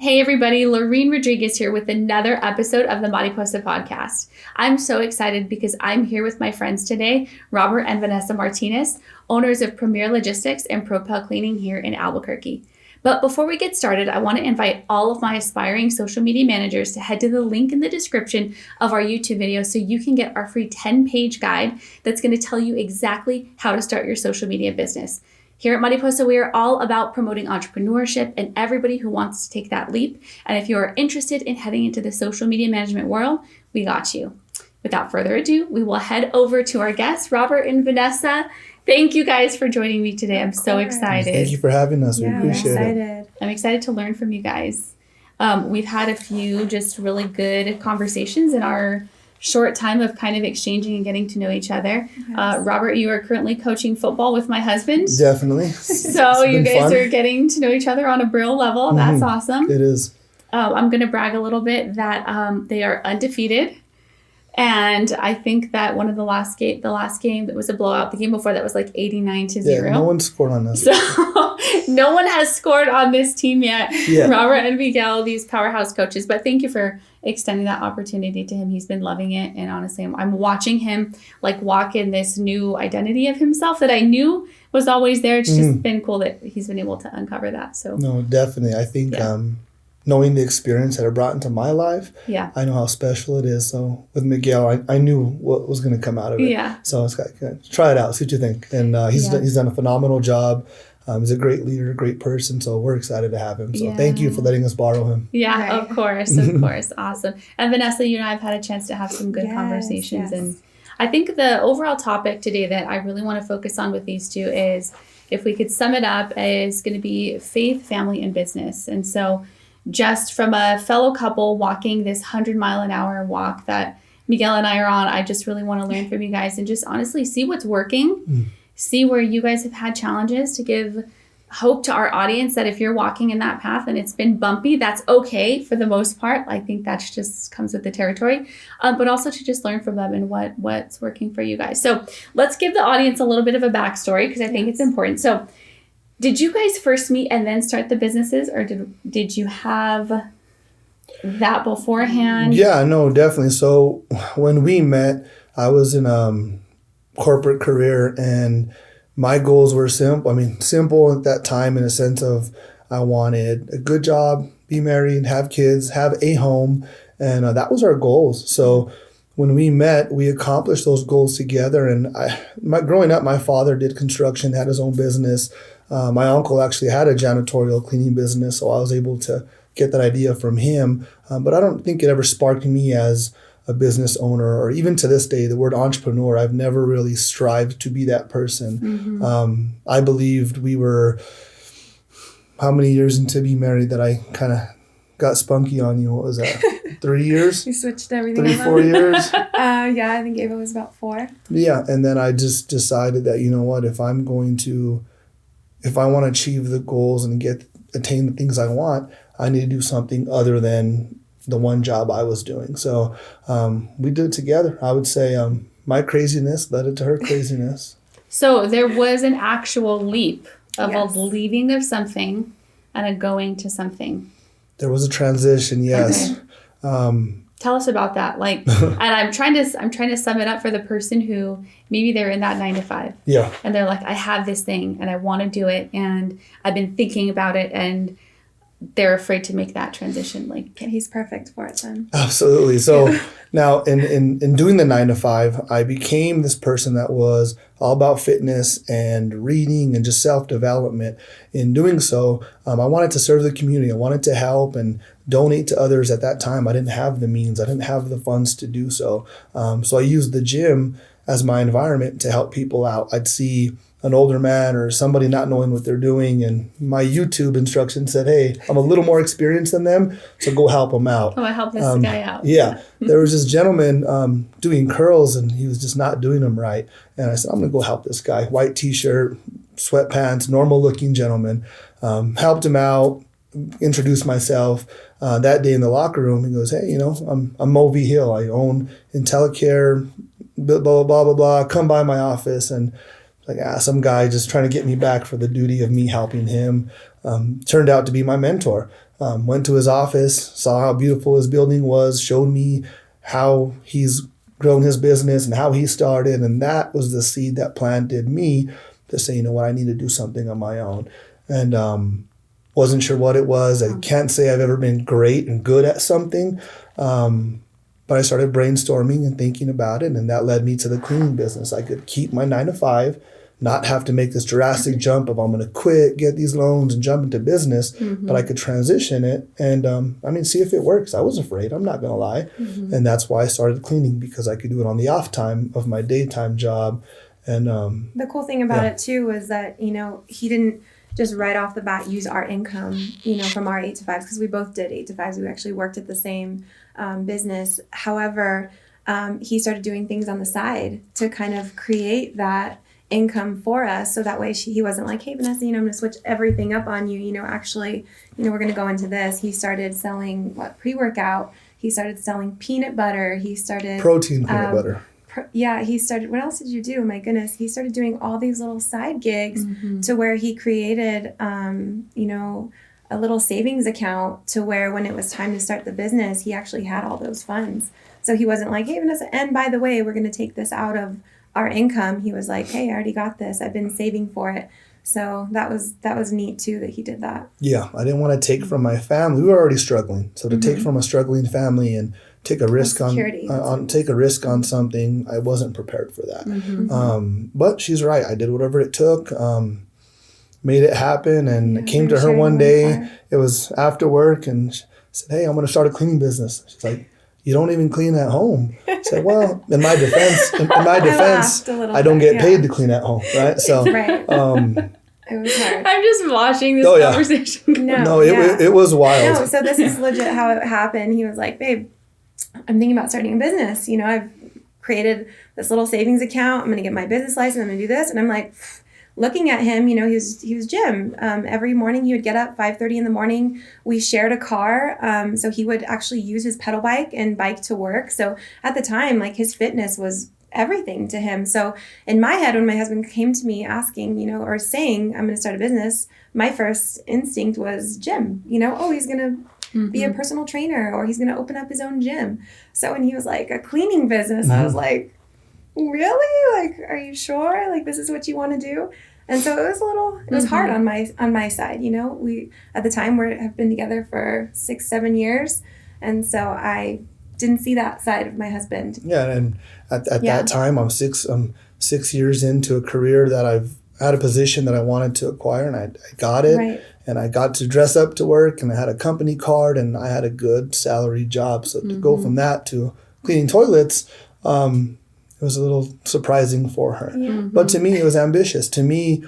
Hey everybody, Laurene Rodriguez here with another episode of the Mariposa Podcast. I'm so excited because I'm here with my friends today, Robert and Vanessa Martinez, owners of Premier Logistics and Propel Cleaning here in Albuquerque. But before we get started, I want to invite all of my aspiring social media managers to head to the link in the description of our YouTube video so you can get our free 10-page guide that's going to tell you exactly how to start your social media business. Here at Mariposa, we are all about promoting entrepreneurship and everybody who wants to take that leap. And if you are interested in heading into the social media management world, we got you. Without further ado, we will head over to our guests, Robert and Vanessa. Thank you guys for joining me today. I'm so excited. Thank you for having us. We appreciate it. I'm excited to learn from you guys. We've had a few just really good conversations in our short time of kind of exchanging and getting to know each other. Yes. Robert, you are currently coaching football with my husband. Definitely. So you guys are getting to know each other on a real level. Mm-hmm. That's awesome. It is. I'm going to brag a little bit that they are undefeated. And I think that one of the last game that was a blowout, the game before that was like 89-0. Yeah, no one scored on us. So no one has scored on this team yet. Yeah. Robert and Miguel, these powerhouse coaches. But thank you for extending that opportunity to him. He's been loving it. And honestly, I'm watching him like walk in this new identity of himself that I knew was always there. It's just been cool that he's been able to uncover that. So no, definitely. I think knowing the experience that it brought into my life, I know how special it is. So with Miguel, I knew what was going to come out of it. Yeah. So it's got try it out, see what you think. And he's done a phenomenal job. He's a great leader, a great person. So we're excited to have him. So thank you for letting us borrow him. Yeah, right. Of course. Awesome. And Vanessa, you and I have had a chance to have some good conversations. Yes. And I think the overall topic today that I really want to focus on with these two is, if we could sum it up, is going to be faith, family, and business. And so just from a fellow couple walking this 100-mile-an-hour walk that Miguel and I are on, I just really want to learn from you guys and just honestly see what's working, see where you guys have had challenges, to give hope to our audience that if you're walking in that path and it's been bumpy, that's okay for the most part. I think that just comes with the territory, but also to just learn from them and what's working for you guys. So let's give the audience a little bit of a backstory because I think it's important. So did you guys first meet and then start the businesses, or did you have that beforehand? Yeah, no, definitely. So when we met, I was in a corporate career and my goals were simple at that time, in a sense of I wanted a good job, be married, have kids, have a home, and that was our goals. So when we met, we accomplished those goals together. And growing up, my father did construction, had his own business. My uncle actually had a janitorial cleaning business, so I was able to get that idea from him. But I don't think it ever sparked me as a business owner, or even to this day, the word entrepreneur. I've never really strived to be that person. Mm-hmm. I believed we were how many years into being married that I kind of got spunky on you. What was that? 3 years? You switched everything 3-4 years? Yeah, I think Ava was about 4. Yeah, and then I just decided that, you know what, if I want to achieve the goals and attain the things I want, I need to do something other than the one job I was doing. So we did it together. I would say my craziness led it to her craziness. So there was an actual leap of a leaving of something and a going to something. There was a transition, yes. Okay. Tell us about that. And I'm trying to sum it up for the person who maybe they're in that 9-to-5. Yeah. And they're like, I have this thing and I want to do it and I've been thinking about it, and they're afraid to make that transition. He's perfect for it then. Absolutely. So now in doing the 9-to-5, I became this person that was all about fitness and reading and just self-development. In doing so, I wanted to serve the community. I wanted to help and donate to others. At that time, I didn't have the means. I didn't have the funds to do so. So I used the gym as my environment to help people out. I'd see an older man or somebody not knowing what they're doing, and my YouTube instruction said, hey, I'm a little more experienced than them, so go help them out. I help this guy out. Yeah. There was this gentleman doing curls, and he was just not doing them right. And I said, I'm going to go help this guy. White T-shirt, sweatpants, normal-looking gentleman. Helped him out, introduced myself. That day in the locker room, he goes, hey, I'm Movi Hill. I own IntelliCare, blah, blah, blah, blah, blah. Come by my office. And like some guy just trying to get me back for the duty of me helping him. Turned out to be my mentor. Went to his office, saw how beautiful his building was, showed me how he's grown his business and how he started. And that was the seed that planted me to say, you know what, I need to do something on my own. And wasn't sure what it was. I can't say I've ever been great and good at something. But I started brainstorming and thinking about it. And that led me to the cleaning business. I could keep my 9 to 5, not have to make this drastic jump of I'm going to quit, get these loans and jump into business, but I could transition it and see if it works. I was afraid, I'm not going to lie. And that's why I started cleaning, because I could do it on the off time of my daytime job. And the cool thing about it too was that, he didn't just right off the bat use our income, from our 8 to 5s, because we both did 8 to 5s. We actually worked at the same business. However, he started doing things on the side to kind of create that income for us, so that way he wasn't like, hey Vanessa, I'm going to switch everything up on you, actually, we're going to go into this. He started selling pre-workout, he started selling peanut butter, he started protein peanut butter. He started, what else did you do? My goodness, he started doing all these little side gigs to where he created a little savings account to where when it was time to start the business, he actually had all those funds. So he wasn't like, hey Vanessa, and by the way, we're going to take this out of our income. He was like, hey, I already got this. I've been saving for it. So that was neat too that he did that. Yeah, I didn't want to take from my family. We were already struggling. So to take from a struggling family and take a risk on something, I wasn't prepared for that. But she's right. I did whatever it took. Made it happen, and I came to her one day. It was after work, and she said, hey, I'm going to start a cleaning business. She's like, you don't even clean at home. I said, well, in my defense, I don't get paid to clean at home, right? So, it was hard. I'm just watching this conversation. It was wild. No, so this is legit how it happened. He was like, babe, I'm thinking about starting a business. I've created this little savings account. I'm going to get my business license. I'm going to do this. And I'm like, looking at him, he was Jim. Every morning he would get up 5:30 in the morning. We shared a car. So he would actually use his pedal bike and bike to work. So at the time, like, his fitness was everything to him. So in my head, when my husband came to me asking, or saying, I'm going to start a business, my first instinct was Jim, he's going to be a personal trainer, or he's going to open up his own gym. So when he was like, a cleaning business, I was like, really? Like, are you sure? Like, this is what you want to do? And so it was hard on my side. We, at the time, have been together for 6-7 years. And so I didn't see that side of my husband. Yeah. And at that time, I'm 6 years into a career that I've had a position that I wanted to acquire, and I got it. Right. And I got to dress up to work, and I had a company card, and I had a good salary job. So to go from that to cleaning toilets, it was a little surprising for her. Yeah. But to me, it was ambitious. To me,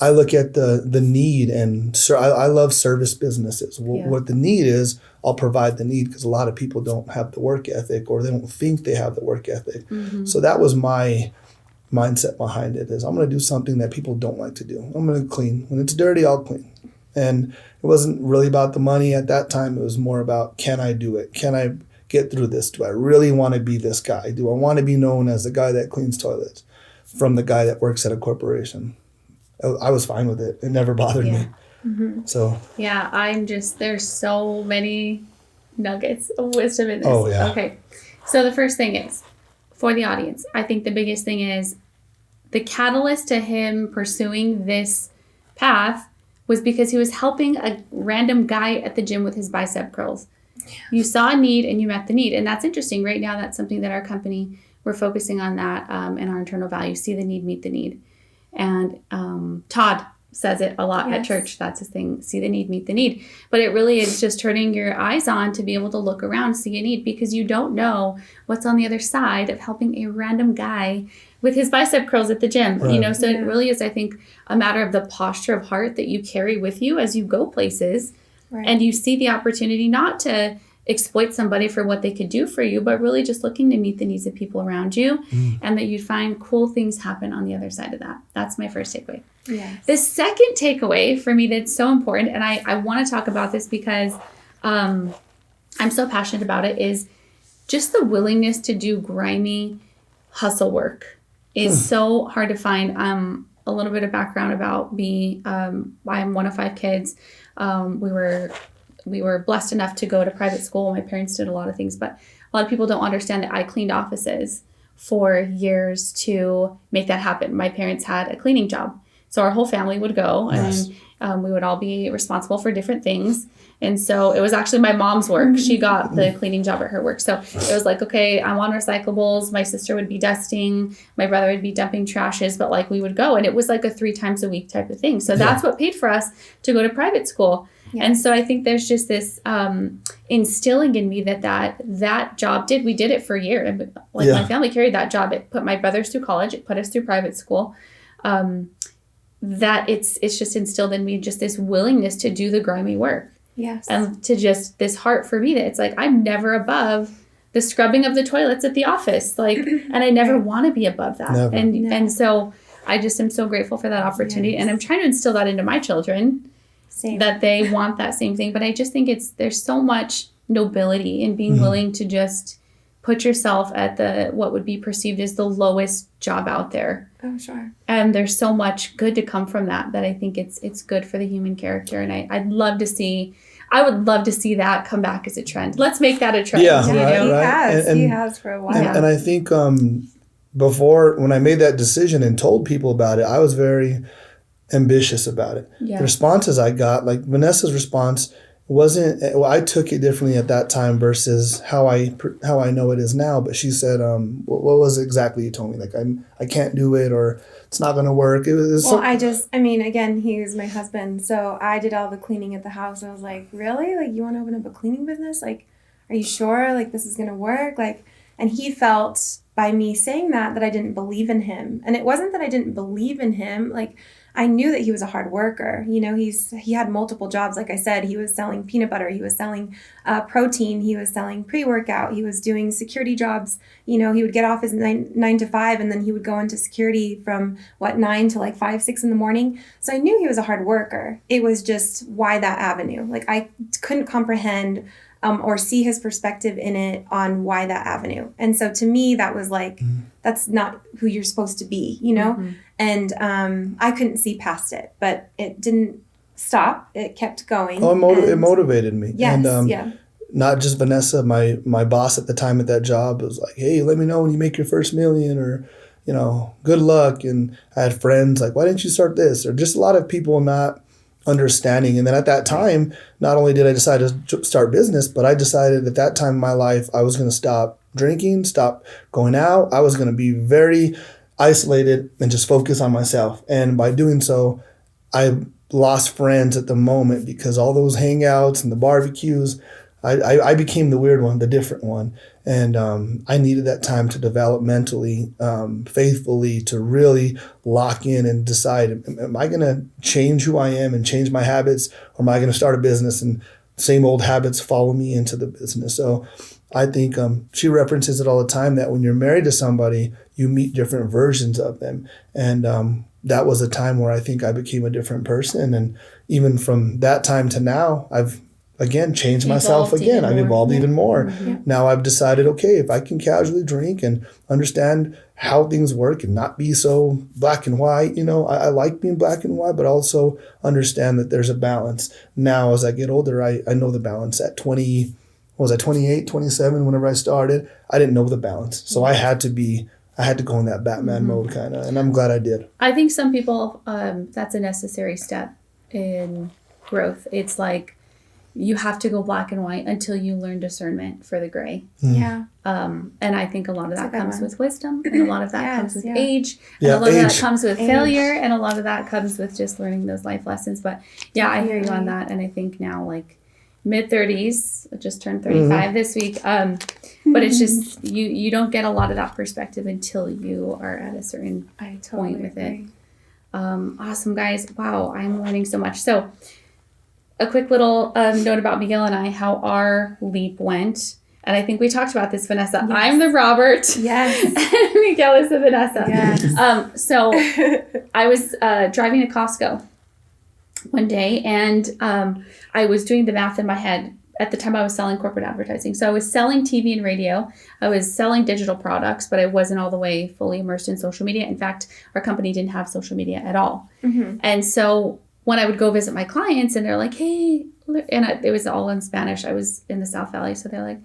I look at the need, and I love service businesses. What the need is, I'll provide the need, because a lot of people don't have the work ethic, or they don't think they have the work ethic. So that was my mindset behind it, is I'm going to do something that people don't like to do. I'm going to clean. When it's dirty, I'll clean. And it wasn't really about the money at that time. It was more about, can I do it? Can I get through this? Do I really want to be this guy? Do I want to be known as the guy that cleans toilets from the guy that works at a corporation? I was fine with it. It never bothered me. So there's so many nuggets of wisdom in this. Oh, yeah. Okay. So the first thing is, for the audience, I think the biggest thing is the catalyst to him pursuing this path was because he was helping a random guy at the gym with his bicep curls. Yeah. You saw a need and you met the need. And that's interesting. Right now, that's something that our company, we're focusing on that in our internal values. See the need, meet the need. And Todd says it a lot at church. That's his thing. See the need, meet the need. But it really is just turning your eyes on to be able to look around, see a need, because you don't know what's on the other side of helping a random guy with his bicep curls at the gym. Right. So it really is, I think, a matter of the posture of heart that you carry with you as you go places. Right. And you see the opportunity not to exploit somebody for what they could do for you, but really just looking to meet the needs of people around you, and that you'd find cool things happen on the other side of that. That's my first takeaway. Yes. The second takeaway for me that's so important, and I want to talk about this because I'm so passionate about it, is just the willingness to do grimy hustle work is so hard to find. a little bit of background about me. I'm one of 5 kids. We were blessed enough to go to private school. My parents did a lot of things, but a lot of people don't understand that I cleaned offices for years to make that happen. My parents had a cleaning job. So our whole family would go and we would all be responsible for different things. And so it was actually my mom's work. She got the cleaning job at her work. So it was like, okay, I'm on recyclables. My sister would be dusting. My brother would be dumping trashes. But like we would go, and it was like a 3 times a week type of thing. So that's what paid for us to go to private school. Yeah. And so I think there's just this instilling in me that job we did it for a year. And like my family carried that job. It put my brothers through college. It put us through private school. That it's just instilled in me just this willingness to do the grimy work. Yes. And to just this heart for me that it's like, I'm never above the scrubbing of the toilets at the office. Like, and I never want to be above that. Never. And so I just am so grateful for that opportunity. Yes. And I'm trying to instill that into my children. Same. That they want that same thing. But I just think there's so much nobility in being willing to just put yourself at what would be perceived as the lowest job out there. Oh, sure. And there's so much good to come from that I think it's good for the human character. And I would love to see that come back as a trend. Let's make that a trend. Yeah, He has for a while. And I think before, when I made that decision and told people about it, I was very ambitious about it. Yeah. The responses I got, like Vanessa's response, I took it differently at that time versus how I know it is now. But she said, what was it exactly you told me? Like, I can't do it, or it's not going to work. It was again, he was my husband. So I did all the cleaning at the house. I was like, really? Like, you want to open up a cleaning business? Like, are you sure? Like, this is going to work? Like, and he felt by me saying that I didn't believe in him. And it wasn't that I didn't believe in him. Like, I knew that he was a hard worker. You know, he had multiple jobs. Like I said, he was selling peanut butter. He was selling protein. He was selling pre-workout. He was doing security jobs. You know, he would get off his 9 to 5, and then he would go into security from 9 to like 5, 6 in the morning. So I knew he was a hard worker. It was just, why that avenue? Like, I couldn't comprehend or see his perspective in it on why that avenue. And so to me, that was like, that's not who you're supposed to be, you know? Mm-hmm. And I couldn't see past it, but it didn't stop. It kept going. It motivated me. Yes, and not just Vanessa, my boss at the time at that job was like, hey, let me know when you make your first million, or, you know, good luck. And I had friends like, why didn't you start this? Or just a lot of people not understanding. And then at that time, not only did I decide to start business, but I decided at that time in my life, I was going to stop drinking, stop going out. I was going to be very isolated and just focus on myself. And by doing so, I lost friends at the moment, because all those hangouts and the barbecues, I became the weird one, the different one. And I needed that time to develop mentally, faithfully, to really lock in and decide, am I going to change who I am and change my habits, or am I going to start a business and same old habits follow me into the business? So I think she references it all the time, that when you're married to somebody, you meet different versions of them. And that was a time where I think I became a different person. And even from that time to now, I've again changed myself again. I've evolved even more. Mm-hmm. Now I've decided, okay, if I can casually drink and understand how things work and not be so black and white, you know, I like being black and white, but also understand that there's a balance. Now as I get older, I know the balance. At 28, 27, whenever I started, I didn't know the balance. So I had to go in that Batman mode kind of, and I'm glad I did. I think some people, that's a necessary step in growth. It's like, you have to go black and white until you learn discernment for the gray. Yeah. And I think a lot of that comes with wisdom, and a lot of that comes with age, and a lot of that comes with failure, and a lot of that comes with just learning those life lessons. But yeah, I hear you on that. And I think now, like, mid-30s, I just turned 35 this week. But it's just, you don't get a lot of that perspective until you are at a certain point with it. Awesome, guys. Wow, I'm learning so much. So a quick little note about Miguel and I, how our leap went. And I think we talked about this, Vanessa. Yes. I'm the Robert. Yes. And Miguel is the Vanessa. Yes. So I was driving to Costco one day, and I was doing the math in my head. at the time I was selling corporate advertising. So I was selling TV and radio. I was selling digital products, but I wasn't all the way fully immersed in social media. In fact, our company didn't have social media at all. Mm-hmm. And so when I would go visit my clients and they're like, hey, and it was all in Spanish. I was in the South Valley. So they're like,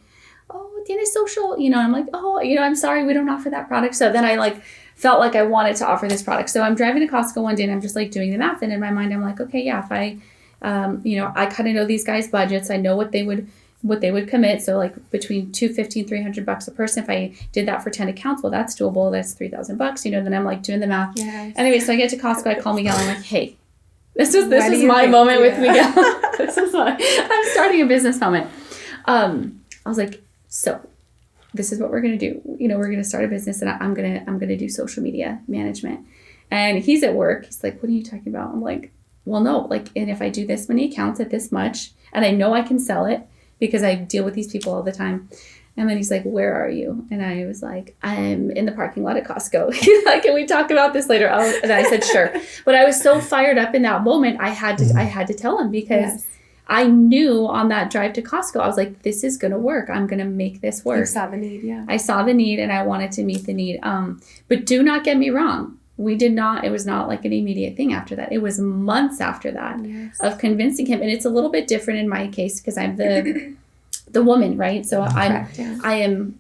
oh, tienes social? And I'm like, oh, I'm sorry, we don't offer that product. So then I like felt like I wanted to offer this product. So I'm driving to Costco one day and I'm just like doing the math. And in my mind, I'm like, okay, yeah, if I, I kind of know these guys' budgets. I know what they would commit. So like between $250 and $300 a person. If I did that for 10 accounts, well, that's doable. That's $3,000. Then I'm like doing the math. Yes. Anyway, so I get to Costco. I call Miguel. I'm like, hey, this is my moment with Miguel. I'm starting a business moment. I was like, so this is what we're going to do. We're going to start a business and I'm going to do social media management. And he's at work. He's like, what are you talking about? I'm like, well, no, and if I do this many accounts at this much, and I know I can sell it because I deal with these people all the time. And then he's like, where are you? And I was like, I'm in the parking lot at Costco. He's like, can we talk about this later? And I said, sure. But I was so fired up in that moment. I had to tell him because I knew on that drive to Costco, I was like, this is going to work. I'm going to make this work. You saw the need, yeah. I saw the need and I wanted to meet the need. But do not get me wrong. It was not like an immediate thing after that. It was months after that of convincing him. And it's a little bit different in my case because I'm the woman, right? So I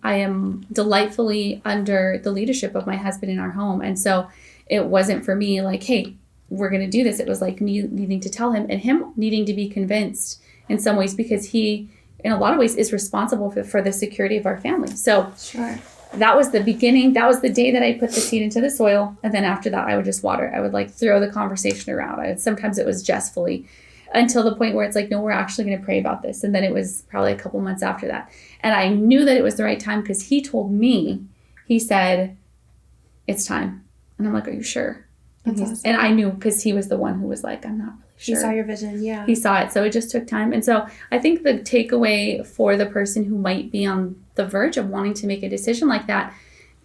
am delightfully under the leadership of my husband in our home. And so it wasn't for me like, hey, we're going to do this. It was like me needing to tell him and him needing to be convinced in some ways because he, in a lot of ways, is responsible for the security of our family. So that was the beginning. That was the day that I put the seed into the soil. And then after that, I would just water. I would like throw the conversation around. Sometimes it was jestfully until the point where it's like, no, we're actually going to pray about this. And then it was probably a couple months after that. And I knew that it was the right time because he told me, he said, it's time. And I'm like, are you sure? Awesome. And I knew because he was the one who was like, I'm not really sure. He saw your vision, yeah. He saw it. So it just took time. And so I think the takeaway for the person who might be on the verge of wanting to make a decision like that,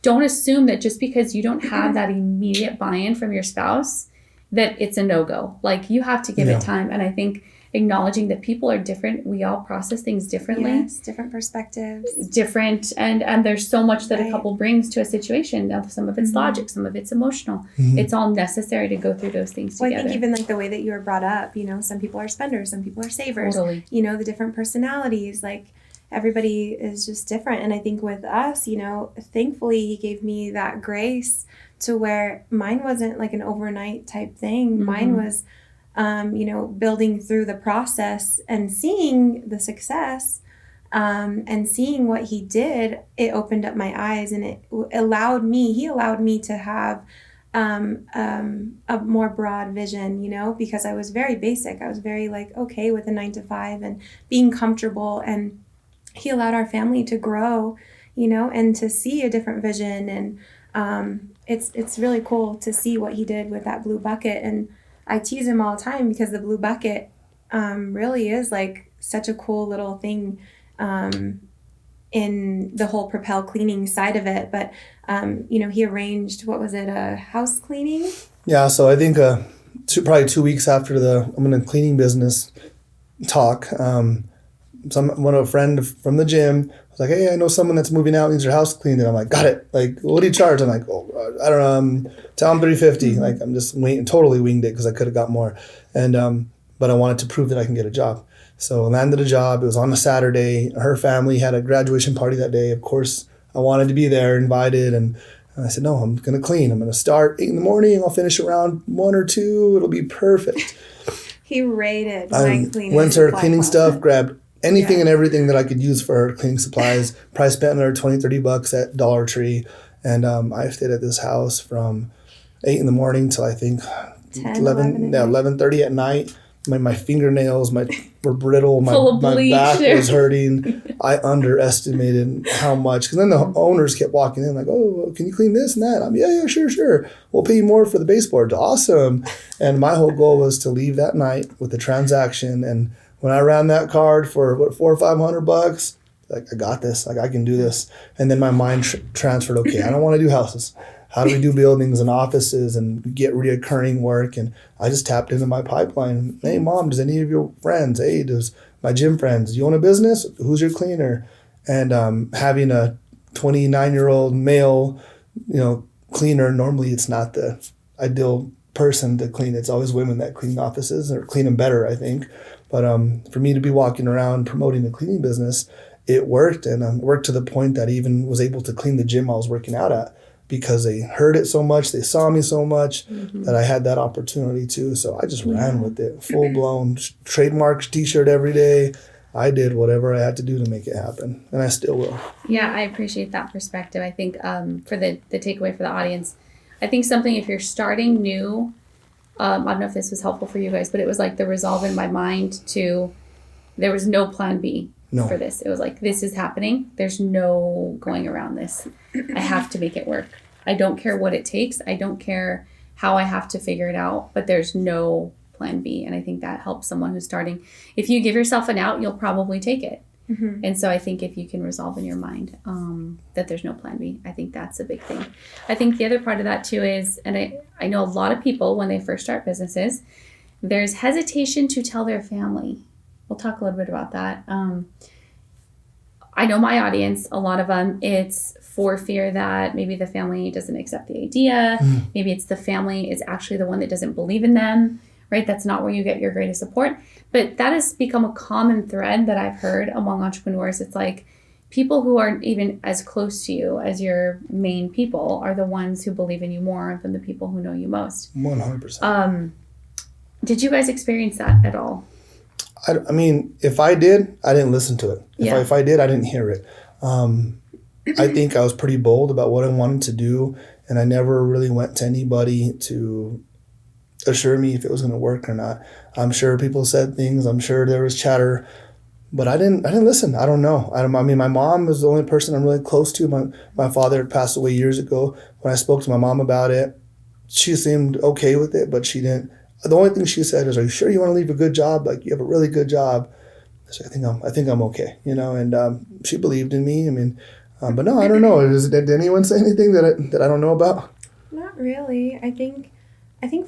don't assume that just because you don't have that immediate buy-in from your spouse, that it's a no-go. Like you have to give it time. And I think acknowledging that people are different. We all process things differently. Yes, different perspectives. Different. And there's so much that a couple brings to a situation. Now, some of it's logic, some of it's emotional. It's all necessary to go through those things together. I think even like the way that you were brought up, some people are spenders, some people are savers. Totally. The different personalities, like everybody is just different. And I think with us, thankfully he gave me that grace to where mine wasn't like an overnight type thing. Mine was building through the process and seeing the success and seeing what he did. It opened up my eyes and he allowed me to have a more broad vision, because I was very basic. I was very like, okay with a 9-to-5 and being comfortable, and he allowed our family to grow, and to see a different vision. And it's really cool to see what he did with that blue bucket. And I tease him all the time because the blue bucket really is like such a cool little thing in the whole Propel cleaning side of it. But, he arranged, a house cleaning? Yeah, so I think probably 2 weeks after I'm in a cleaning business talk, a friend from the gym was like, hey, I know someone that's moving out, needs their house cleaned. And I'm like, got it. Like, what do you charge? I'm like, I don't know, tell them $350. Like, I'm just totally winged it because I could have got more. And, but I wanted to prove that I can get a job. So I landed a job. It was on a Saturday. Her family had a graduation party that day. Of course, I wanted to be there, invited. And I said, no, I'm going to clean. I'm going to start 8 a.m. I'll finish around 1 or 2. It'll be perfect. He rated my cleaning. Went to her cleaning stuff, grabbed anything and everything that I could use for her cleaning supplies. Probably spent another $20-$30 at Dollar Tree. And I stayed at this house from 8 a.m. till I think 11:30 at night. My fingernails were brittle. My back was hurting. I underestimated how much. Because then the owners kept walking in like, oh, can you clean this and that? I'm yeah, sure. We'll pay you more for the baseboards. Awesome. And my whole goal was to leave that night with the transaction. And when I ran that card for $400 or $500, like, I got this. Like, I can do this. And then my mind transferred, okay, I don't want to do houses. How do we do buildings and offices and get reoccurring work? And I just tapped into my pipeline. Hey, Mom, does any of your friends? Hey, does my gym friends, you own a business? Who's your cleaner? And having a 29-year-old male, cleaner, normally it's not the ideal person to clean. It's always women that clean offices or clean them better, I think. But for me to be walking around promoting a cleaning business, it worked, and it worked to the point that I even was able to clean the gym I was working out at because they heard it so much, they saw me so much that I had that opportunity too. So I just ran with it, full-blown trademark T-shirt every day. I did whatever I had to do to make it happen, and I still will. Yeah, I appreciate that perspective. I think for the takeaway for the audience, I think something if you're starting new, I don't know if this was helpful for you guys, but it was like the resolve in my mind there was no plan B for this. It was like, this is happening. There's no going around this. I have to make it work. I don't care what it takes. I don't care how I have to figure it out, but there's no plan B. And I think that helps someone who's starting. If you give yourself an out, you'll probably take it. And so I think if you can resolve in your mind that there's no plan B, I think that's a big thing. I think the other part of that too is, and I know a lot of people when they first start businesses, there's hesitation to tell their family. We'll talk a little bit about that. I know my audience, a lot of them, it's for fear that maybe the family doesn't accept the idea. Maybe it's the family is actually the one that doesn't believe in them, right? That's not where you get your greatest support. But that has become a common thread that I've heard among entrepreneurs. It's like people who aren't even as close to you as your main people are the ones who believe in you more than the people who know you most. 100%. Did you guys experience that at all? I mean, if I did, I didn't listen to it. If I did, I didn't hear it. I think I was pretty bold about what I wanted to do, and I never really went to anybody to assure me if it was going to work or not. I'm sure people said things. I'm sure there was chatter, but I didn't listen. I don't know. I mean, my mom was the only person I'm really close to. My father had passed away years ago. When I spoke to my mom about it, she seemed okay with it, but she didn't. The only thing she said is, "Are you sure you want to leave a good job? Like, you have a really good job." So I think I'm okay, and she believed in me. I mean, but no, I don't know. Did anyone say anything that I don't know about? Not really. I think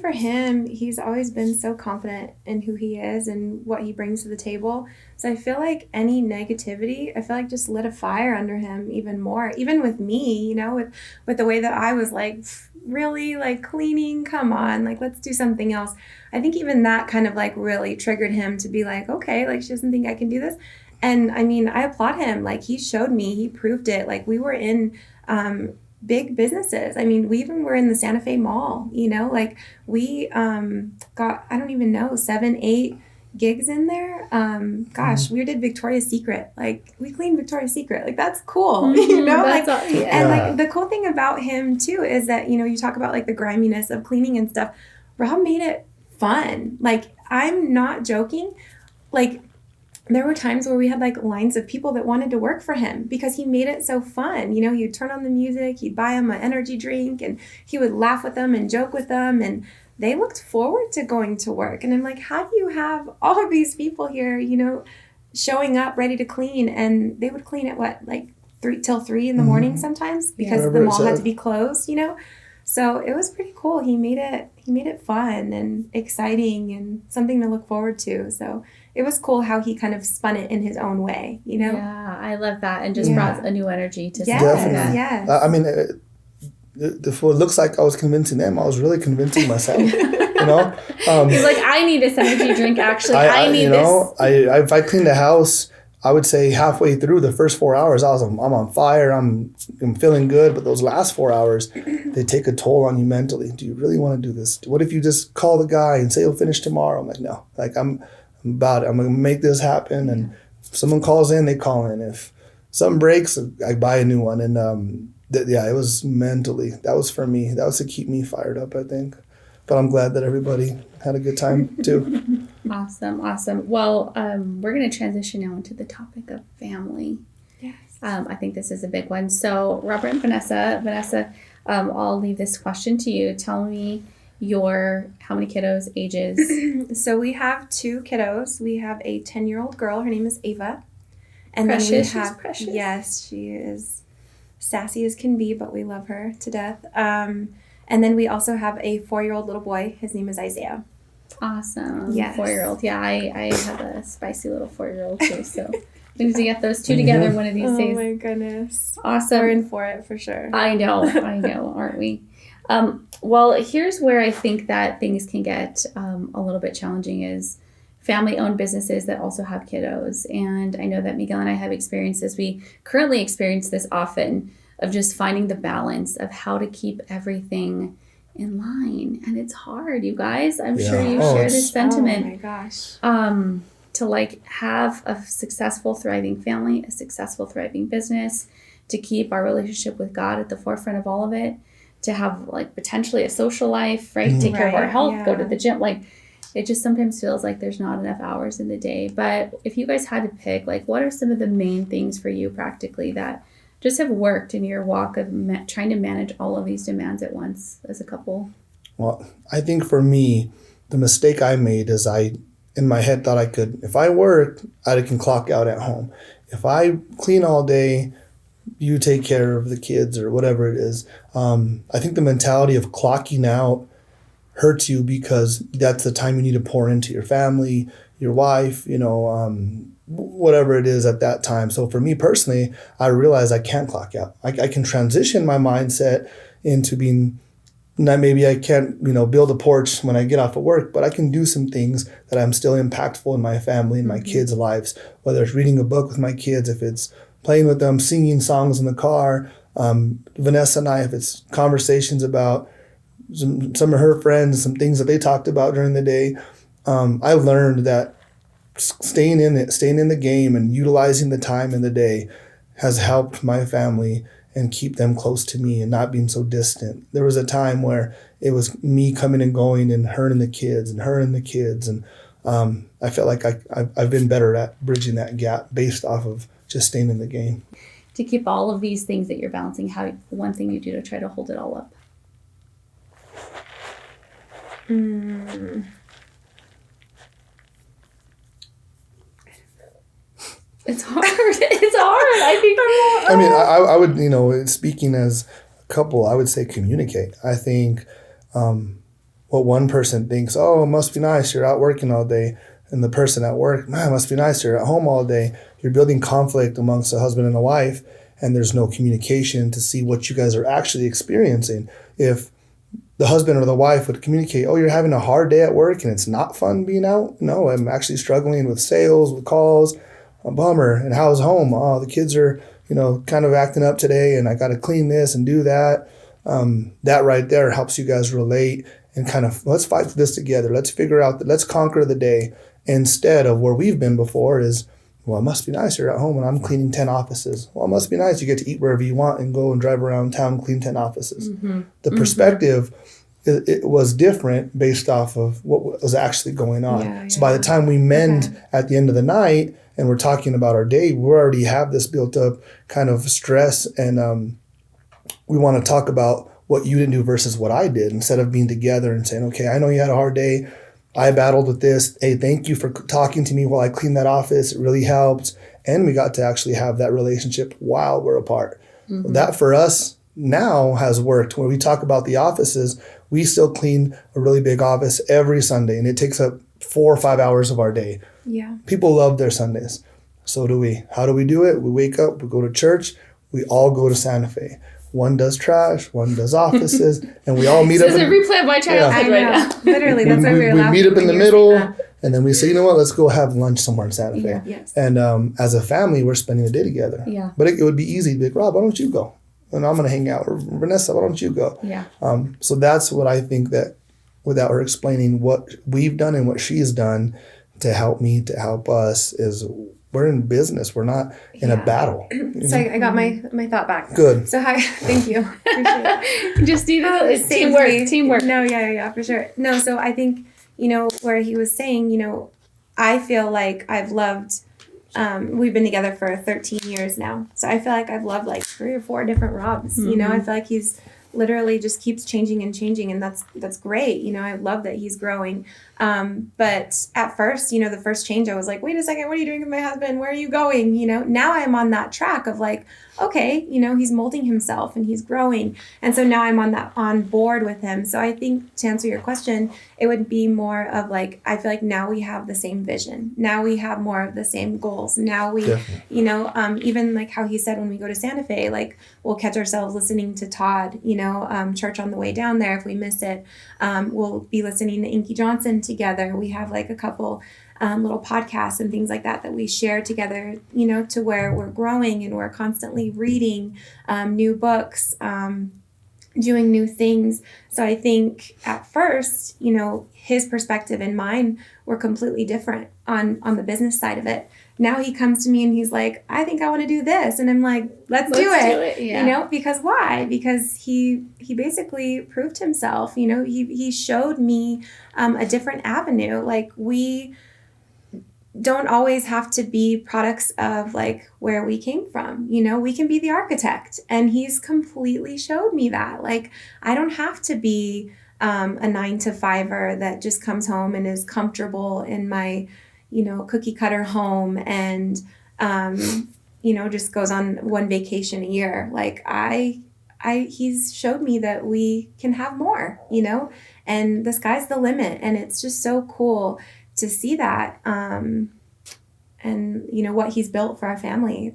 for him, he's always been so confident in who he is and what he brings to the table. So I feel like any negativity, just lit a fire under him even more. Even with me, with the way that I was like, really, like, cleaning, come on, like, let's do something else. I think even that kind of like really triggered him to be like, okay, like, she doesn't think I can do this. And I mean, I applaud him. Like, he showed me, he proved it. Like, we were in big businesses. I mean, we even were in the Santa Fe Mall, like, we got, I don't even know, 7-8 gigs in there. We did Victoria's Secret. Like, we cleaned Victoria's Secret. Like, that's cool, That's And like, the cool thing about him too is that, you talk about like the griminess of cleaning and stuff. Rob made it fun. Like, I'm not joking. Like, there were times where we had like lines of people that wanted to work for him because he made it so fun. He'd turn on the music, he'd buy them an energy drink, and he would laugh with them and joke with them, and they looked forward to going to work. And I'm like, how do you have all of these people here, showing up ready to clean? And they would clean at what, like 3 till 3 in the morning sometimes because the mall had to be closed, So it was pretty cool. He made it fun and exciting and something to look forward to. So it was cool how he kind of spun it in his own way, Yeah, I love that, and just brought a new energy to something. Definitely. Yes. I mean, if it looks like I was convincing them, I was really convincing myself. He's like, I need this energy drink. Actually, I need this. If I cleaned the house, I would say halfway through the first 4 hours, I'm on fire. I'm feeling good. But those last 4 hours, they take a toll on you mentally. Do you really want to do this? What if you just call the guy and say he'll finish tomorrow? I'm like, no. Like, I'm about it. I'm going to make this happen. And if someone calls in, they call in. If something breaks, I buy a new one. And it was mentally. That was for me. That was to keep me fired up, I think. But I'm glad that everybody had a good time too. Awesome. Well, we're going to transition now into the topic of family. Yes. I think this is a big one. So, Robert and Vanessa, I'll leave this question to you. Tell me how many kiddos, ages? So we have 2 kiddos. We have a 10-year-old girl. Her name is Ava. And Precious. Then we have, she's precious. Yes, she is sassy as can be, but we love her to death. And then we also have a 4-year-old little boy. His name is Isaiah. Awesome. Yes. 4-year-old. Yeah, I have a spicy little 4-year-old too, so we need to get those two together one of these days. Oh my goodness. Awesome. We're in for it for sure. I know, aren't we? Well, here's where I think that things can get a little bit challenging is family-owned businesses that also have kiddos. And I know that Miguel and I have experienced this. We currently experience this often of just finding the balance of how to keep everything in line. And it's hard, you guys. I'm sure you share this sentiment. Oh my gosh. To like have a successful, thriving family, a successful, thriving business, to keep our relationship with God at the forefront of all of it, to have like potentially a social life, right? Take care of our health, go to the gym. Like it just sometimes feels like there's not enough hours in the day. But if you guys had to pick, like what are some of the main things for you practically that just have worked in your walk of trying to manage all of these demands at once as a couple? Well, I think for me, the mistake I made is in my head thought I could, if I work, I can clock out at home. If I clean all day, you take care of the kids or whatever it is. I think the mentality of clocking out hurts you because that's the time you need to pour into your family, your wife, whatever it is at that time. So for me personally, I realized I can't clock out. I can transition my mindset into being, not maybe I can't, build a porch when I get off of work, but I can do some things that I'm still impactful in my family and my kids' lives, whether it's reading a book with my kids, if it's playing with them, singing songs in the car. Vanessa and I, if it's conversations about some of her friends, some things that they talked about during the day. I learned that staying in the game and utilizing the time in the day has helped my family and keep them close to me and not being so distant. There was a time where it was me coming and going and her and the kids. And I felt like I've been better at bridging that gap based off of just staying in the game. To keep all of these things that you're balancing, how one thing you do to try to hold it all up? It's hard. I think. I mean, I would, speaking as a couple, I would say communicate. I think what one person thinks, oh, it must be nice, you're out working all day. And the person at work, man, it must be nice, you're at home all day. You're building conflict amongst a husband and a wife, and there's no communication to see what you guys are actually experiencing. If the husband or the wife would communicate, oh, you're having a hard day at work and it's not fun being out. No, I'm actually struggling with sales, with calls, a bummer. And how's home? Oh, the kids are, kind of acting up today and I got to clean this and do that. That right there helps you guys relate and kind of, let's fight this together. Let's figure out let's conquer the day, instead of where we've been before is, well, it must be nice you're at home and I'm cleaning 10 offices. Well, it must be nice you get to eat wherever you want and go and drive around town and clean 10 offices. Mm-hmm. The perspective, it was different based off of what was actually going on. Yeah. So by the time we mend at the end of the night and we're talking about our day, we already have this built up kind of stress, and we want to talk about what you didn't do versus what I did, instead of being together and saying, okay, I know you had a hard day. I battled with this. Hey, thank you for talking to me while I cleaned that office. It really helped. And we got to actually have that relationship while we're apart. Mm-hmm. That for us now has worked. When we talk about the offices, we still clean a really big office every Sunday, and it takes up 4 or 5 hours of our day. Yeah. People love their Sundays. So do we. How do we do it? We wake up, we go to church, we all go to Santa Fe. One does trash, one does offices, and we all meet up. This is a replay of my childhood right now. Literally, that's why we were laughing. We meet up in the middle, and then we say, you know what, let's go have lunch somewhere in Santa Fe. Yeah. Yes. And as a family, we're spending the day together. Yeah. But it would be easy to be like, Rob, why don't you go? And I'm going to hang out. Or Vanessa, why don't you go? Yeah. So that's what I think, that without her explaining what we've done and what she's done to help me, to help us, is we're in business. We're not in a battle. So I got my thought back. Good. So thank you. Appreciate it. Just needed teamwork. No, yeah, for sure. No, so I think, where he was saying, I feel like I've loved, we've been together for 13 years now. So I feel like I've loved like 3 or 4 different Robs. Mm-hmm. I feel like he's literally just keeps changing and changing. And that's great. You know, I love that he's growing. But at first, you know, the first change, I was like, wait a second, what are you doing with my husband? Where are you going? You know, now I'm on that track of like, okay, you know, he's molding himself and he's growing. And so now I'm on board with him. So I think to answer your question, it would be more of like, I feel like now we have the same vision. Now we have more of the same goals. Now we, you know, even like how he said when we go to Santa Fe, like we'll catch ourselves listening to Todd, you know, church on the way down there if we miss it. We'll be listening to Inky Johnson together. We have like a couple little podcasts and things like that we share together, you know, to where we're growing and we're constantly reading new books, doing new things. So I think at first, you know, his perspective and mine were completely different on the business side of it. Now he comes to me and he's like, I think I want to do this. And I'm like, let's do it. Yeah. You know, because why? Because he basically proved himself, you know, he showed me a different avenue. Like we don't always have to be products of like where we came from. You know, we can be the architect, and he's completely showed me that. Like, I don't have to be a 9-to-5er that just comes home and is comfortable in my, you know, cookie cutter home and, you know, just goes on one vacation a year. Like he's showed me that we can have more, you know, and the sky's the limit. And it's just so cool to see that, and you know what he's built for our family.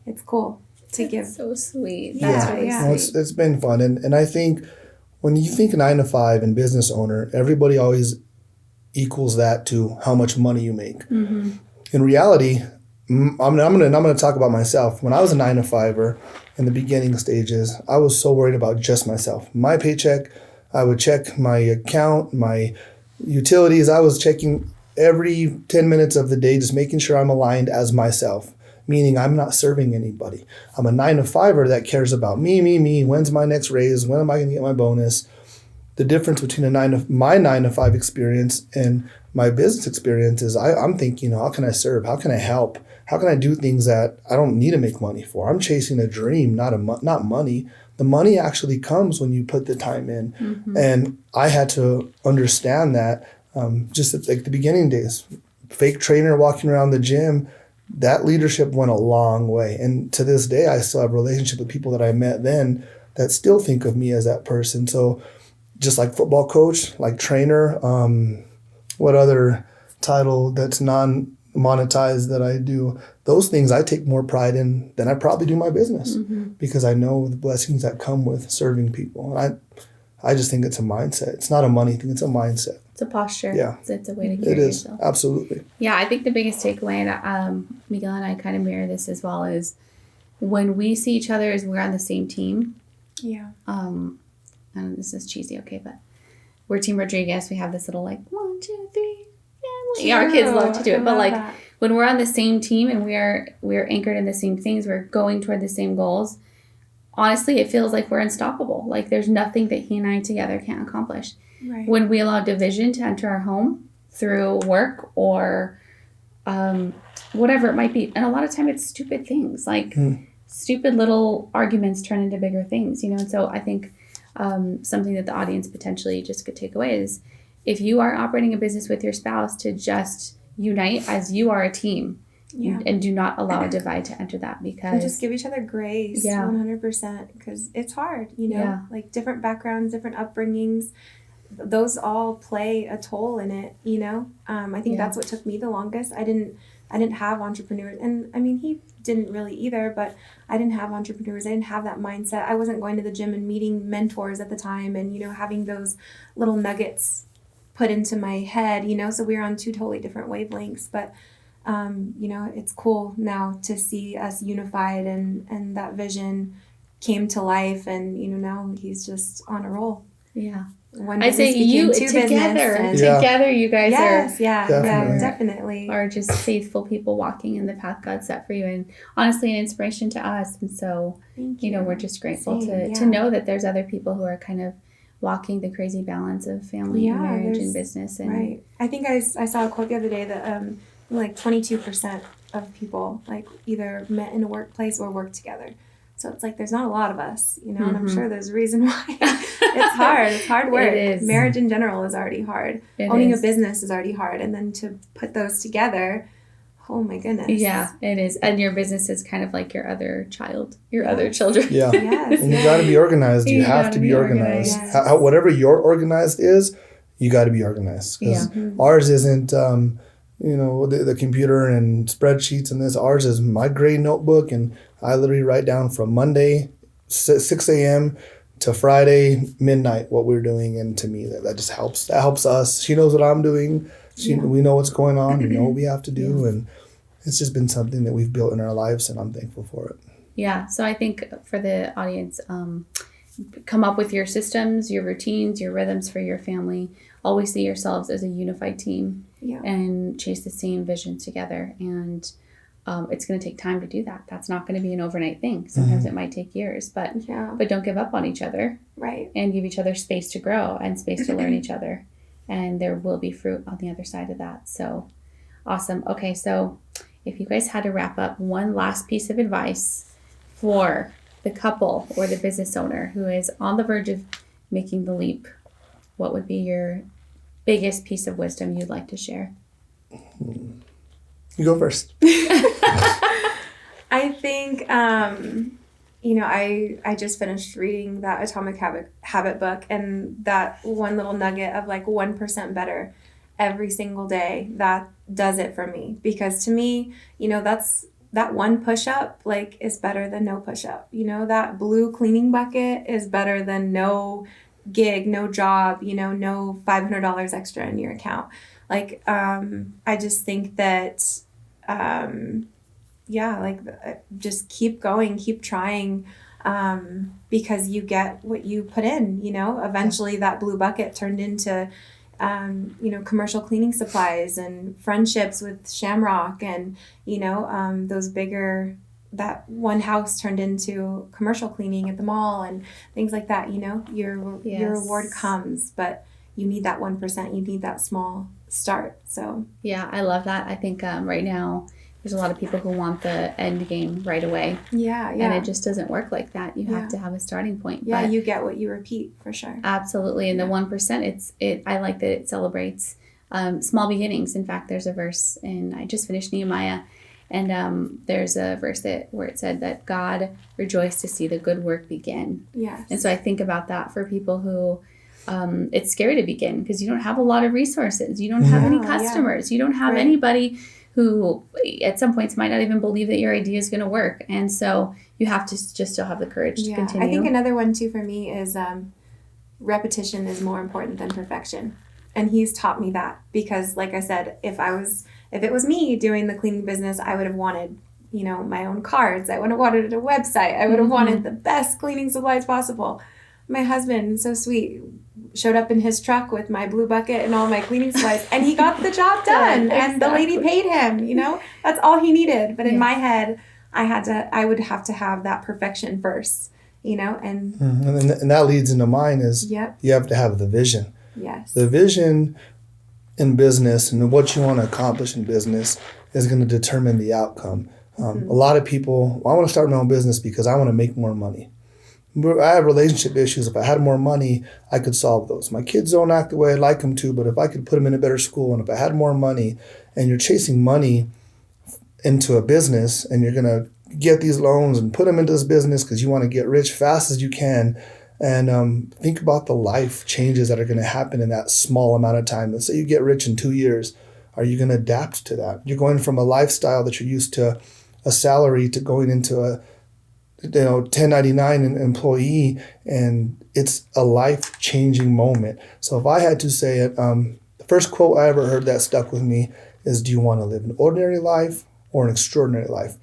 It's cool to give. So sweet. That's really yeah. Well, it's been fun, and I think when you think 9-to-5 and business owner, everybody always equals that to how much money you make. Mm-hmm. In reality, I'm gonna talk about myself. When I was a 9-to-5er in the beginning stages, I was so worried about just myself. My paycheck, I would check my account, my utilities. I was checking every 10 minutes of the day, just making sure I'm aligned as myself, meaning I'm not serving anybody. I'm a 9-to-5er that cares about me. When's my next raise? When am I going to get my bonus? The difference between my 9-to-5 experience and my business experience is I'm thinking, how can I serve? How can I help? How can I do things that I don't need to make money for? I'm chasing a dream, not money. The money actually comes when you put the time in. Mm-hmm. And I had to understand that just at like the beginning days. Fake trainer walking around the gym, that leadership went a long way. And to this day, I still have a relationship with people that I met then that still think of me as that person. So just like football coach, like trainer, what other title that's non-monetized that I do, those things I take more pride in than I probably do my business, because I know the blessings that come with serving people. And I just think it's a mindset. It's not a money thing. It's a mindset. It's a posture. Yeah. It's a way to carry It is. yourself. Absolutely. Yeah, I think the biggest takeaway that Miguel and I kind of mirror this as well is when we see each other as we're on the same team. Yeah. And this is cheesy, okay, but we're Team Rodriguez. We have this little like 1, 2, 3 family. Our kids love to do it, but like that. When we're on the same team and we're anchored in the same things, we're going toward the same goals. Honestly, it feels like we're unstoppable. Like there's nothing that he and I together can't accomplish. Right. When we allow division to enter our home through work or whatever it might be, and a lot of time it's stupid things, like stupid little arguments turn into bigger things, you know. And so I think something that the audience potentially just could take away is if you are operating a business with your spouse, to just unite as you are a team. Yeah. And do not allow a divide to enter that, because... And just give each other grace, 100%, because it's hard, you know? Like different backgrounds, different upbringings, those all play a toll in it, you know? I think that's what took me the longest. I didn't have entrepreneurs, and I mean, he didn't really either, but I didn't have entrepreneurs. I didn't have that mindset. I wasn't going to the gym and meeting mentors at the time and, you know, having those little nuggets put into my head, you know? So we were on two totally different wavelengths, but... you know, it's cool now to see us unified and that vision came to life, and, you know, now he's just on a roll. Yeah. I say you together you guys definitely are just faithful people walking in the path God set for you, and honestly an inspiration to us. And so, you know, we're just grateful to know that there's other people who are kind of walking the crazy balance of family and marriage and business. And right. I think I saw a quote the other day that like 22% of people like either met in a workplace or work together. So it's like there's not a lot of us, you know, and I'm sure there's a reason why. It's hard. It's hard work. It is. Marriage in general is already hard. Owning a business is already hard. And then to put those together, oh my goodness. Yeah, it is. And your business is kind of like your other child, your other children. Yeah. Yes. And you got to be organized. You have to be organized. Yes. Whatever your organized is, you got to be organized. Because ours isn't, the computer and spreadsheets and this. Ours is my gray notebook, and I literally write down from Monday, 6 a.m. to Friday, midnight, what we're doing. And to me, that just helps. That helps us. She knows what I'm doing. We know what's going on. We know what we have to do. And it's just been something that we've built in our lives, and I'm thankful for it. Yeah. So I think for the audience, come up with your systems, your routines, your rhythms for your family. Always see yourselves as a unified team and chase the same visions together. And it's going to take time to do that. That's not going to be an overnight thing. Sometimes it might take years, but don't give up on each other. Right. And give each other space to grow and space to learn each other. And there will be fruit on the other side of that. So awesome. Okay. So if you guys had to wrap up, one last piece of advice for the couple or the business owner who is on the verge of making the leap, what would be your biggest piece of wisdom you'd like to share? You go first. I think, I just finished reading that Atomic Habit book, and that one little nugget of like 1% better every single day, that does it for me. Because to me, that's that one push-up like is better than no push-up. That blue cleaning bucket is better than no gig, no job, no $500 extra in your account. Like, I just think that, just keep going, keep trying, because you get what you put in, eventually that blue bucket turned into, commercial cleaning supplies and friendships with Shamrock, and, those bigger, that one house turned into commercial cleaning at the mall and things like that. Your reward comes, but you need that 1%. You need that small start. So yeah, I love that. I think right now there's a lot of people who want the end game right away. Yeah. And it just doesn't work like that. You have to have a starting point. Yeah, you get what you repeat, for sure. Absolutely. And the 1%, I like that it celebrates small beginnings. In fact, there's a verse, and I just finished Nehemiah, and there's a verse where it said that God rejoiced to see the good work begin. Yes. And so I think about that for people who it's scary to begin, because you don't have a lot of resources. You don't have any customers. You don't have anybody who at some points might not even believe that your idea is going to work. And so you have to just still have the courage to continue. I think another one too for me is repetition is more important than perfection. And he's taught me that, because like I said, if it was me doing the cleaning business, I would have wanted, my own cards. I would have wanted a website. I would have wanted the best cleaning supplies possible. My husband, so sweet, showed up in his truck with my blue bucket and all my cleaning supplies, and he got the job done. And the lady paid him, that's all he needed. But in my head, I would have to have that perfection first, and that leads into mine is you have to have the vision. Yes. The vision in business and what you want to accomplish in business is going to determine the outcome. A lot of people, I want to start my own business because I want to make more money. I have relationship issues. If I had more money, I could solve those. My kids don't act the way I'd like them to, but if I could put them in a better school, and if I had more money, and you're chasing money into a business, and you're going to get these loans and put them into this business because you want to get rich fast as you can, and think about the life changes that are going to happen in that small amount of time. Let's say you get rich in 2 years. Are you going to adapt to that? You're going from a lifestyle that you're used to, a salary, to going into a 1099 employee, and it's a life-changing moment. So if I had to say it, the first quote I ever heard that stuck with me is, do you want to live an ordinary life or an extraordinary life?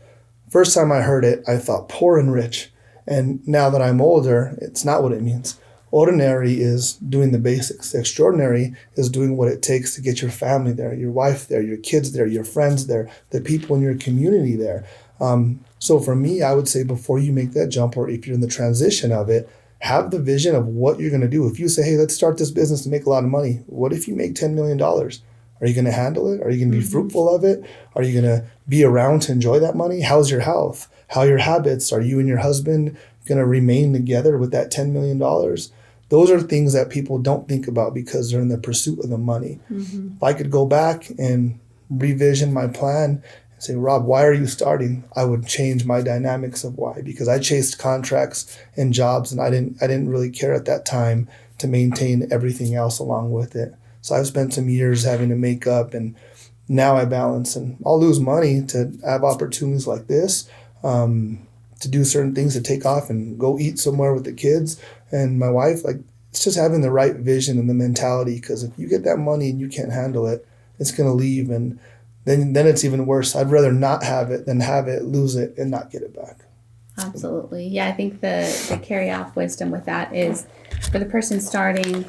First time I heard it, I thought poor and rich. And now that I'm older, it's not what it means. Ordinary is doing the basics. Extraordinary is doing what it takes to get your family there, your wife there, your kids there, your friends there, the people in your community there. So for me, I would say before you make that jump, or if you're in the transition of it, have the vision of what you're going to do. If you say, hey, let's start this business to make a lot of money. What if you make $10 million? Are you going to handle it? Are you going to be fruitful of it? Are you going to be around to enjoy that money? How's your health? How are your habits? Are you and your husband going to remain together with that $10 million? Those are things that people don't think about because they're in the pursuit of the money. If I could go back and revision my plan and say, Rob, why are you starting? I would change my dynamics of why, because I chased contracts and jobs, and I didn't really care at that time to maintain everything else along with it. So I've spent some years having to make up, and now I balance, and I'll lose money to have opportunities like this, to do certain things, to take off and go eat somewhere with the kids and my wife. Like, it's just having the right vision and the mentality, because if you get that money and you can't handle it, it's going to leave, and then it's even worse. I'd rather not have it than have it, lose it, and not get it back. Absolutely. Yeah, I think the carry-off wisdom with that is for the person starting,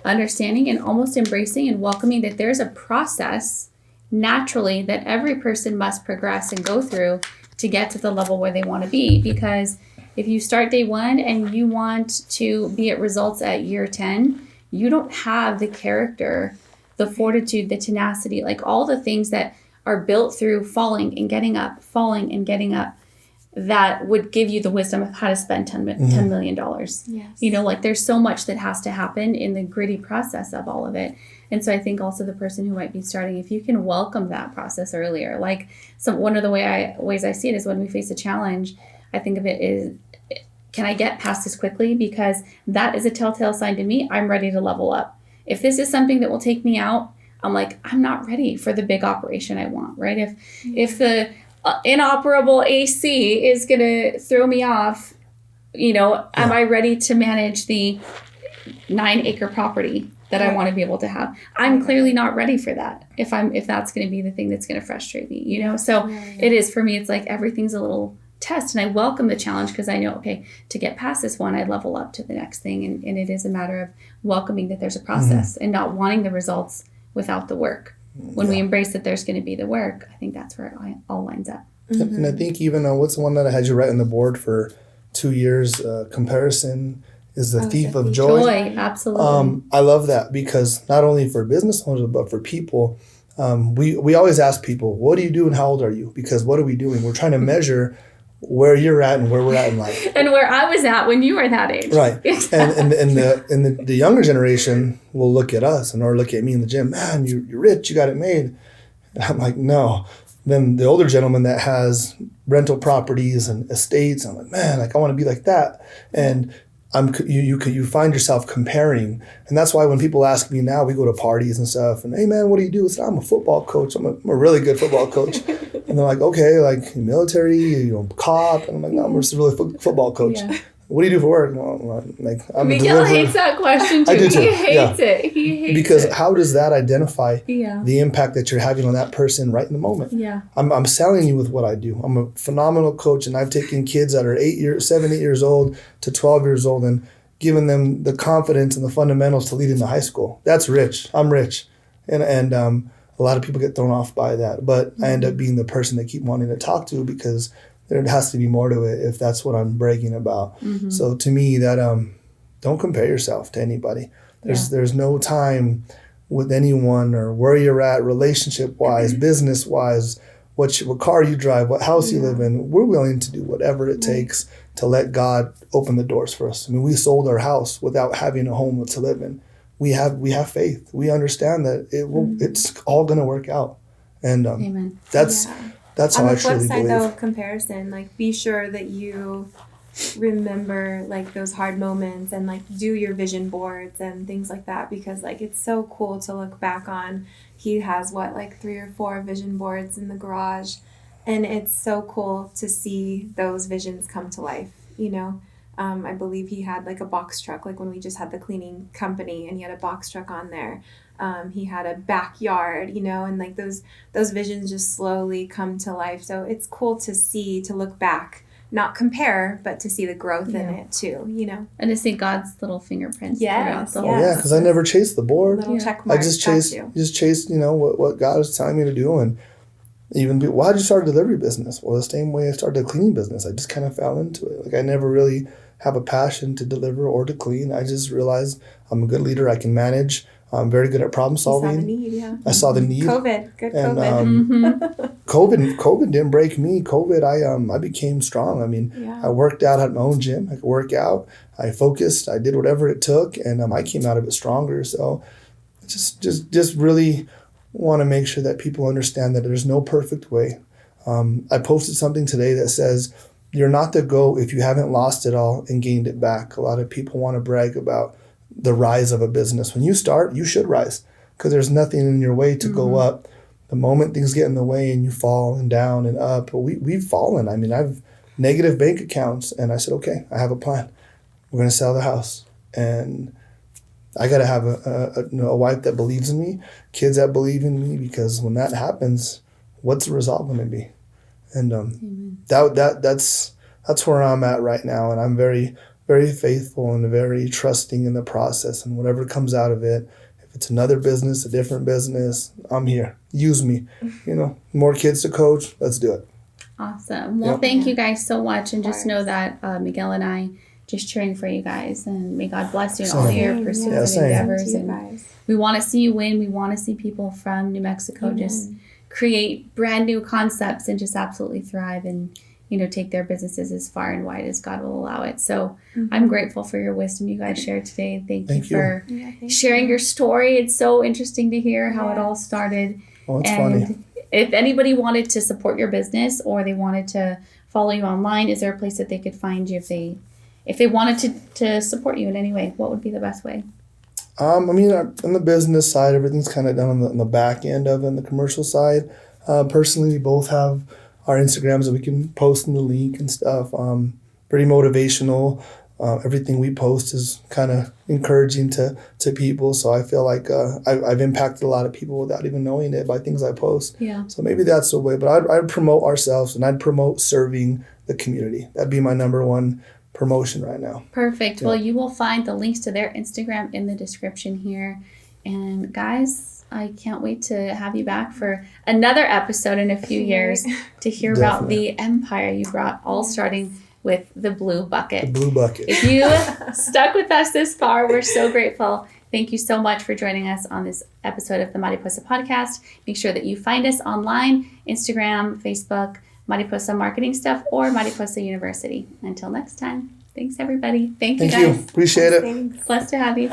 understanding and almost embracing and welcoming that there's a process naturally that every person must progress and go through to get to the level where they want to be. Because if you start day one and you want to be at results at year 10, you don't have the character, the fortitude, the tenacity, like all the things that are built through falling and getting up, that would give you the wisdom of how to spend $10 million. Yes. You know, like there's so much that has to happen in the gritty process of all of it. And so I think also the person who might be starting, if you can welcome that process earlier, like one of the ways I see it is when we face a challenge, I think of it is, can I get past this quickly? Because that is a telltale sign to me, I'm ready to level up. If this is something that will take me out, I'm like, I'm not ready for the big operation I want, right? If the inoperable AC is going to throw me off, am I ready to manage the 9-acre property that I want to be able to have? I'm clearly not ready for that. If that's going to be the thing that's going to frustrate me, So it is, for me, it's like everything's a little test, and I welcome the challenge because I know, okay, to get past this one, I level up to the next thing. And it is a matter of welcoming that there's a process and not wanting the results without the work. When we embrace that there's going to be the work, I think that's where it all lines up. And I think even what's the one that I had you write on the board for 2 years, comparison is the thief of joy. Absolutely. I love that, because not only for business owners, but for people, we always ask people, what do you do and how old are you? Because what are we doing? We're trying to measure where you're at and where we're at in life. And where I was at when you were that age. Right. And the younger generation will look at us or look at me in the gym, man, you're rich, you got it made. And I'm like, no. Then the older gentleman that has rental properties and estates, I'm like, man, I want to be like that. And you find yourself comparing. And that's why when people ask me now, we go to parties and stuff, and hey man, what do you do? I said, I'm a football coach. I'm a really good football coach. And they're like, okay, like military, cop. And I'm like, no, I'm just a really football coach. Yeah. What do you do for work? Well, I'm Miguel hates that question too. I do too. He hates it. He hates because it. how does that identify the impact that you're having on that person right in the moment? Yeah. I'm selling you with what I do. I'm a phenomenal coach, and I've taken kids that are 7, 8 years old to 12 years old and given them the confidence and the fundamentals to lead into high school. That's rich. I'm rich. And a lot of people get thrown off by that. But I end up being the person they keep wanting to talk to, because there has to be more to it if that's what I'm bragging about. So to me, that don't compare yourself to anybody. There's no time with anyone or where you're at relationship-wise, business-wise, what car you drive, what house you live in. We're willing to do whatever it takes to let God open the doors for us. I mean, we sold our house without having a home to live in. We have faith. We understand that it's all going to work out. And Amen. That's how I truly believe. On the flip side, though, of comparison, like, be sure that you remember, like, those hard moments and, like, do your vision boards and things like that, because, like, it's so cool to look back on. He has, 3 or 4 vision boards in the garage, and it's so cool to see those visions come to life, I believe he had, like, a box truck, like when we just had the cleaning company, and he had a box truck on there. He had a backyard, and like those visions just slowly come to life. So it's cool to look back, not compare, but to see the growth in it too, And to see God's little fingerprints throughout the whole. Oh, yeah, because I never chased the board. Check mark, I just chased, what God was telling me to do. And even why did you start a delivery business? Well, the same way I started a cleaning business. I just kind of fell into it. Like, I never really have a passion to deliver or to clean. I just realized I'm a good leader. I can manage. I'm very good at problem solving. You saw the need, yeah. I saw the need. COVID, good And COVID. COVID didn't break me. COVID, I became strong. I mean, I worked out, had my own gym. I could work out. I focused. I did whatever it took, and I came out of it stronger. So, just really want to make sure that people understand that there's no perfect way. I posted something today that says, "You're not the GOAT if you haven't lost it all and gained it back." A lot of people want to brag about the rise of a business. When you start, you should rise because there's nothing in your way to go up. The moment things get in the way and you fall and down and up, we've fallen. I mean, I've negative bank accounts, and I said, okay, I have a plan. We're going to sell the house, and I got to have a wife that believes in me, kids that believe in me, because when that happens, what's the result going to be? And that's where I'm at right now, and I'm very, very faithful and very trusting in the process, and whatever comes out of it. If it's another business, a different business, I'm here. Use me. More kids to coach. Let's do it. Awesome. Well, thank you guys so much, and just know that Miguel and I just cheering for you guys, and may God bless you in all your pursuits and endeavors. And we want to see you win. We want to see people from New Mexico just create brand new concepts and just absolutely thrive and take their businesses as far and wide as God will allow it. So I'm grateful for your wisdom you guys shared today. Thank you for sharing your story. It's so interesting to hear how it all started. Oh, it's funny. If anybody wanted to support your business or they wanted to follow you online, is there a place that they could find you if they wanted to support you in any way? What would be the best way? On the business side, everything's kind of done on the back end of it, on the commercial side. Personally, we both have our Instagrams that we can post in the link and stuff. Pretty motivational. Everything we post is kind of encouraging to people. So I feel like I've impacted a lot of people without even knowing it by things I post. Yeah. So maybe that's the way. But I'd promote ourselves, and I'd promote serving the community. That'd be my number one promotion right now. Perfect. Yeah. Well, you will find the links to their Instagram in the description here. And guys, I can't wait to have you back for another episode in a few years to hear about the empire you brought, all starting with the Blue Bucket. The Blue Bucket. If you stuck with us this far, we're so grateful. Thank you so much for joining us on this episode of the Mariposa Podcast. Make sure that you find us online, Instagram, Facebook, Mariposa Marketing Stuff, or Mariposa University. Until next time, thanks everybody. Thank you guys. Appreciate it. Thanks. Blessed to have you.